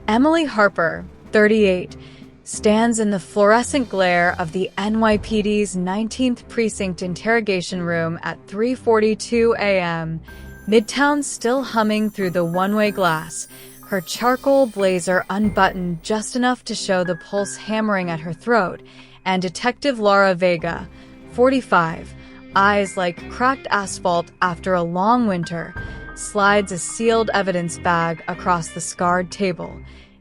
Emily Harper, 38, stands in the fluorescent glare of the NYPD's 19th Precinct interrogation room at 3:42 a.m., Midtown still humming through the one-way glass, her charcoal blazer unbuttoned just enough to show the pulse hammering at her throat, and Detective Laura Vega, 45, eyes like cracked asphalt after a long winter, slides a sealed evidence bag across the scarred table.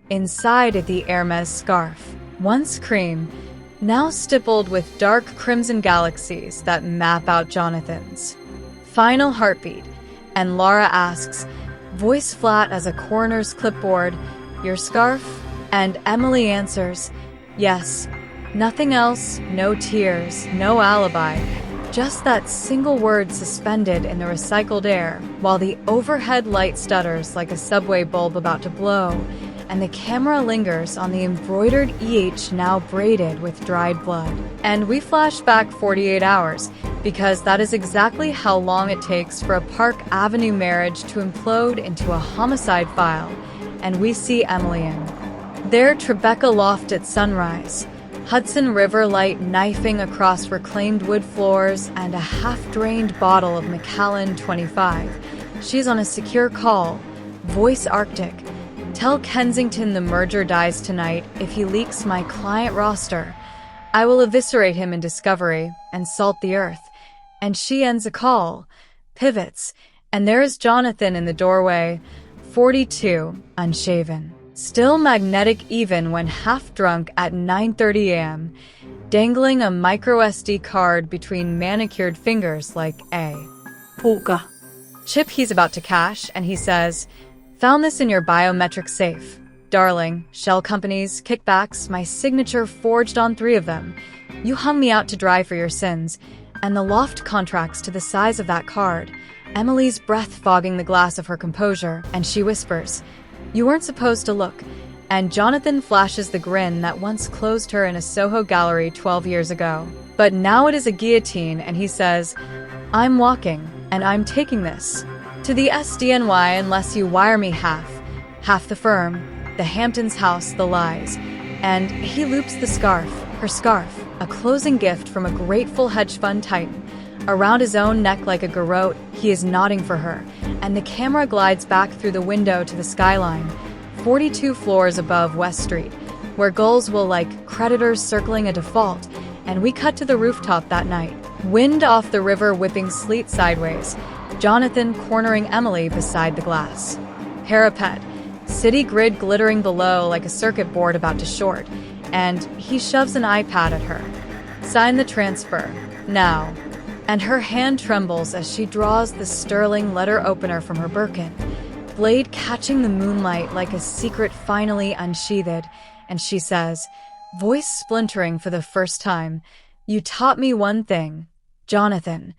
Inside the Hermes scarf, once cream, now stippled with dark crimson galaxies that map out Jonathan's final heartbeat, and Laura asks, voice flat as a coroner's clipboard, "Your scarf?" And Emily answers, "Yes." Nothing else, no tears, no alibi, just that single word suspended in the recycled air, while the overhead light stutters like a subway bulb about to blow, and the camera lingers on the embroidered EH now braided with dried blood. And we flash back 48 hours, because that is exactly how long it takes for a Park Avenue marriage to implode into a homicide file, and we see Emily in their Tribeca loft at sunrise, Hudson River light knifing across reclaimed wood floors, and a half-drained bottle of Macallan 25. She's on a secure call, voice Arctic. "Tell Kensington the merger dies tonight if he leaks my client roster. I will eviscerate him in discovery and salt the earth." And she ends a call, pivots, and there is Jonathan in the doorway, 42, unshaven. Still magnetic even when half-drunk at 9:30 a.m., dangling a micro-SD card between manicured fingers like a polka chip he's about to cash, and he says, "Found this in your biometric safe. Darling, shell companies, kickbacks, my signature forged on 3 of them. You hung me out to dry for your sins." And the loft contracts to the size of that card, Emily's breath fogging the glass of her composure, and she whispers, "You weren't supposed to look." And Jonathan flashes the grin that once closed her in a Soho gallery 12 years ago. But now it is a guillotine, and he says, "I'm walking, and I'm taking this to the SDNY unless you wire me half the firm, the Hamptons house, the lies." And he loops the scarf, her scarf, a closing gift from a grateful hedge fund titan, around his own neck like a garrote. He is nodding for her, and the camera glides back through the window to the skyline, 42 floors above West Street, where gulls will like creditors circling a default, and we cut to the rooftop that night. Wind off the river whipping sleet sideways, Jonathan cornering Emily beside the glass parapet, city grid glittering below like a circuit board about to short, and he shoves an iPad at her. "Sign the transfer, now." And her hand trembles as she draws the sterling letter opener from her Birkin, blade catching the moonlight like a secret finally unsheathed, and she says, voice splintering for the first time, "You taught me one thing, Jonathan.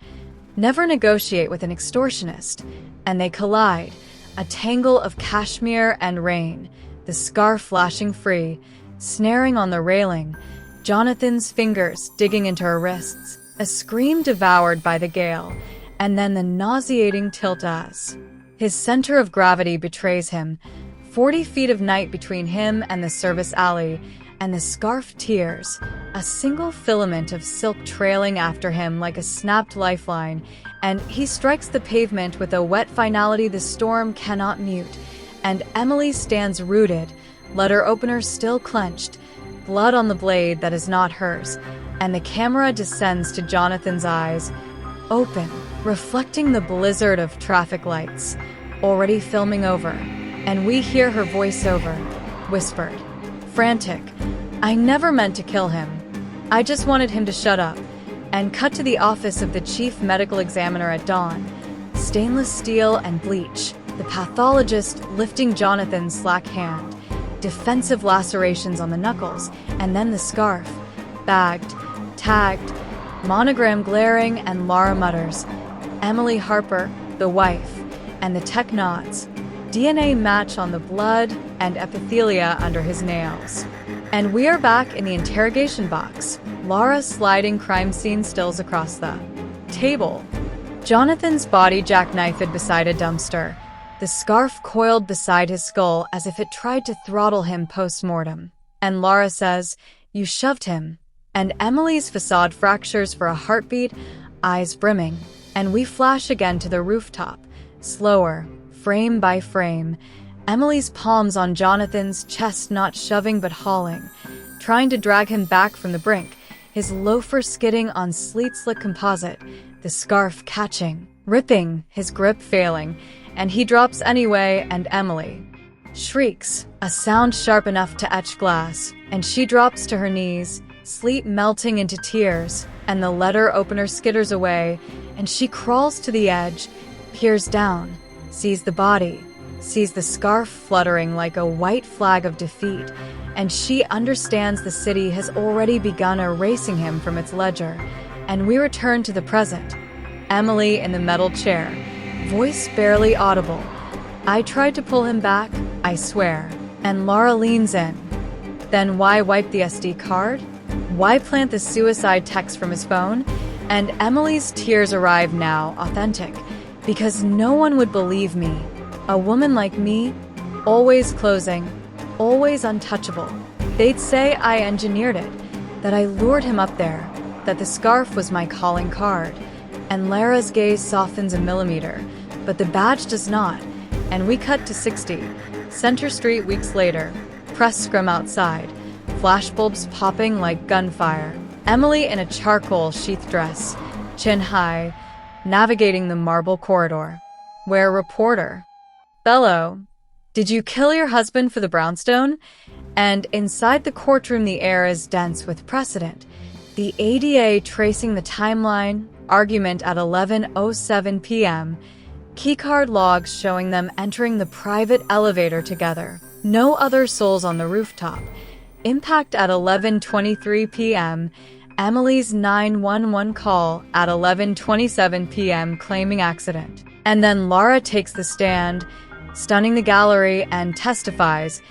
Never negotiate with an extortionist." And they collide, a tangle of cashmere and rain, the scarf flashing free, snaring on the railing, Jonathan's fingers digging into her wrists, a scream devoured by the gale, and then the nauseating tilt as his center of gravity betrays him, 40 feet of night between him and the service alley, and the scarf tears, a single filament of silk trailing after him like a snapped lifeline, and he strikes the pavement with a wet finality the storm cannot mute, and Emily stands rooted, letter opener still clenched, blood on the blade that is not hers, and the camera descends to Jonathan's eyes, open, reflecting the blizzard of traffic lights, already filming over, and we hear her voiceover, whispered, frantic, "I never meant to kill him. I just wanted him to shut up," and cut to the office of the chief medical examiner at dawn, stainless steel and bleach, the pathologist lifting Jonathan's slack hand, defensive lacerations on the knuckles, and then the scarf, bagged, tagged, monogram glaring, and Laura mutters, "Emily Harper, the wife," and the tech nods, DNA match on the blood and epithelia under his nails. And we are back in the interrogation box, Laura sliding crime scene stills across the table. Jonathan's body jackknifed beside a dumpster, the scarf coiled beside his skull as if it tried to throttle him post-mortem. And Laura says, "You shoved him." And Emily's facade fractures for a heartbeat, eyes brimming. And we flash again to the rooftop, slower, frame by frame. Emily's palms on Jonathan's chest, not shoving but hauling, trying to drag him back from the brink, his loafer skidding on sleet-slick composite, the scarf catching, ripping, his grip failing, and he drops anyway, and Emily shrieks, a sound sharp enough to etch glass, and she drops to her knees, sleep melting into tears, and the letter opener skitters away, and she crawls to the edge, peers down, sees the body, sees the scarf fluttering like a white flag of defeat, and she understands the city has already begun erasing him from its ledger. And we return to the present. Emily in the metal chair, voice barely audible. "I tried to pull him back, I swear." And Laura leans in. "Then why wipe the SD card? Why plant the suicide text from his phone?" And Emily's tears arrive now, authentic, because no one would believe me. A woman like me, always closing, always untouchable. They'd say I engineered it, that I lured him up there, that the scarf was my calling card. And Lara's gaze softens a millimeter, but the badge does not. And we cut to 60, Center Street weeks later, press scrum outside, flashbulbs popping like gunfire. Emily in a charcoal sheath dress, chin high, navigating the marble corridor, where reporter bellow, "Did you kill your husband for the brownstone?" And inside the courtroom the air is dense with precedent. The ADA tracing the timeline, argument at 11:07 p.m., keycard logs showing them entering the private elevator together. No other souls on the rooftop. Impact at 11:23 p.m., Emily's 911 call at 11:27 p.m. claiming accident. And then Laura takes the stand, stunning the gallery, and testifies,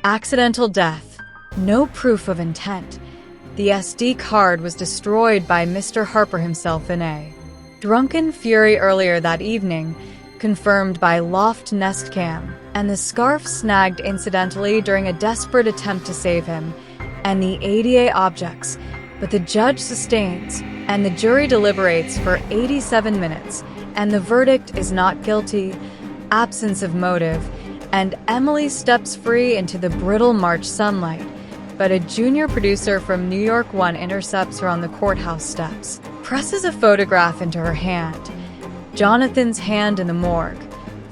accidental death, no proof of intent. The SD card was destroyed by Mr. Harper himself in a drunken fury earlier that evening, confirmed by Loft Nest Cam, and the scarf snagged incidentally during a desperate attempt to save him, and the ADA objects, but the judge sustains, and the jury deliberates for 87 minutes, and the verdict is not guilty, absence of motive, and Emily steps free into the brittle March sunlight, but a junior producer from New York 1 intercepts her on the courthouse steps, presses a photograph into her hand. Jonathan's hand in the morgue,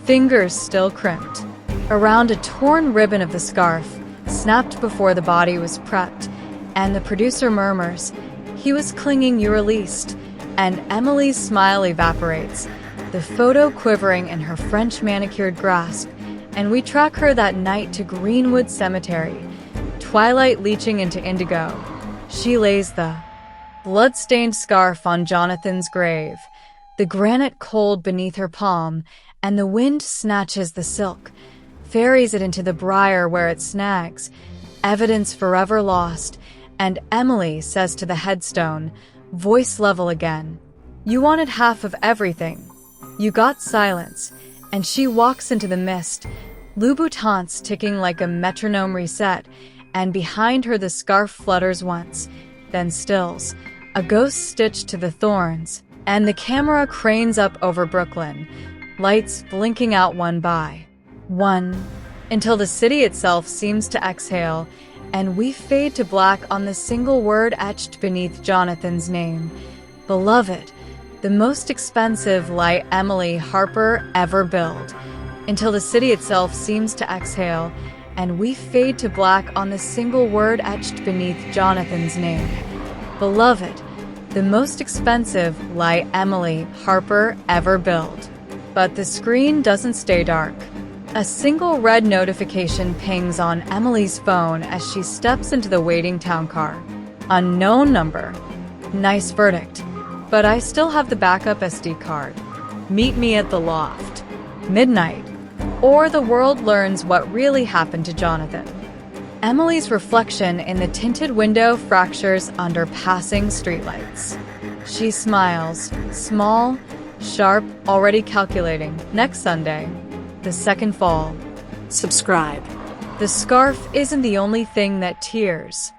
fingers still crimped, around a torn ribbon of the scarf, snapped before the body was prepped, and the producer murmurs, "He was clinging, you released," and Emily's smile evaporates, the photo quivering in her French manicured grasp, and we track her that night to Greenwood Cemetery, twilight leaching into indigo. She lays the blood-stained scarf on Jonathan's grave, the granite cold beneath her palm, and the wind snatches the silk, ferries it into the briar where it snags, evidence forever lost, and Emily says to the headstone, voice level again, "You wanted half of everything. You got silence," and she walks into the mist, Louboutins ticking like a metronome reset, and behind her the scarf flutters once, then stills, a ghost stitched to the thorns, and the camera cranes up over Brooklyn, lights blinking out one by one, until the city itself seems to exhale, and we fade to black on the single word etched beneath Jonathan's name, beloved, the most expensive lie Emily Harper ever built, until the city itself seems to exhale, and we fade to black on the single word etched beneath Jonathan's name, beloved, the most expensive lie Emily Harper ever built. But the screen doesn't stay dark. A single red notification pings on Emily's phone as she steps into the waiting town car. Unknown number. Nice verdict. But I still have the backup SD card. Meet me at the loft. Midnight. Or the world learns what really happened to Jonathan. Emily's reflection in the tinted window fractures under passing streetlights. She smiles, small, sharp, already calculating. Next Sunday. The Second Fall. Subscribe. The scarf isn't the only thing that tears.